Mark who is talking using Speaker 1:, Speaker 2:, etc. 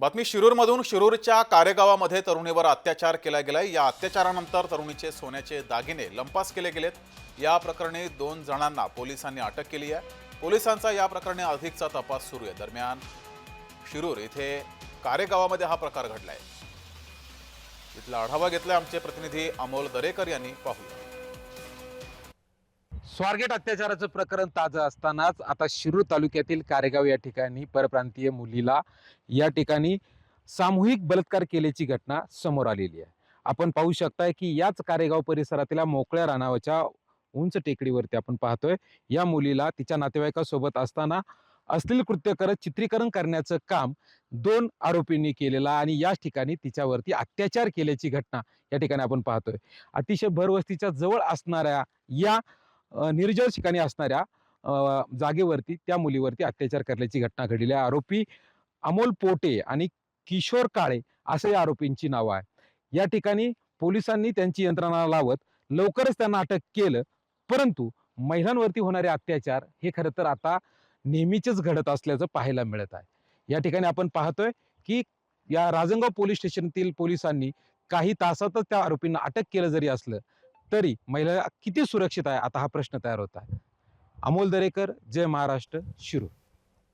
Speaker 1: बातमी शिरूरमधून. शिरूरच्या कारेगावामध्ये तरुणीवर अत्याचार केला गेलाय. या अत्याचारानंतर तरुणीचे सोन्याचे दागिने लंपास केले गेलेत. या प्रकरणी 2 जणांना पोलिसांनी अटक केली आहे. पोलिसांचा या प्रकरणी अधिकचा तपास सुरू आहे. दरम्यान शिरूर इथे कारेगावामध्ये हा प्रकार घडलाय. इथला आढावा घेतलाय आमचे प्रतिनिधी अमोल दरेकर यांनी. पाहूया.
Speaker 2: स्वारगेट अत्याचाराचं प्रकरण ताजं असतानाच आता शिरूर तालुक्यातील कारेगाव या ठिकाणी परप्रांतीय मुलीला या ठिकाणी सामूहिक बलात्कार केल्याची घटना समोर आलेली आहे. आपण पाहू शकताय की याच कारेगाव परिसरातील मोकळ्या रानावरच्या उंच टेकडीवरती आपण पाहतोय या मुलीला तिच्या नातेवाईकासोबत असताना अश्लील कृत्य करत चित्रीकरण करण्याचं काम 2 आरोपींनी केलेला आणि याच ठिकाणी तिच्यावरती अत्याचार केल्याची घटना या ठिकाणी आपण पाहतोय. अतिशय भरवस्तीच्या जवळ असणाऱ्या या निर्जन ठिकाणी असणाऱ्या जागेवरती त्या मुलीवरती अत्याचार करण्याची घटना घडलेली आहे. आरोपी अमोल पोटे आणि किशोर काळे असे या आरोपींची नावं आहे. या ठिकाणी पोलिसांनी त्यांची यंत्रणा लावत लवकरच त्यांना अटक केलं. परंतु महिलांवरती होणारे अत्याचार हे खरं तर आता नेहमीचेच घडत असल्याचं पाहायला मिळत आहे. या ठिकाणी आपण पाहतोय की या राजनगाव पोलीस स्टेशनतील पोलिसांनी काही तासातच त्या आरोपींना अटक केलं जरी असलं तरी महिला किती सुरक्षित आहे आता हा प्रश्न तयार होत आहे. अमोल दरेकर, जय महाराष्ट्र, शिरूर.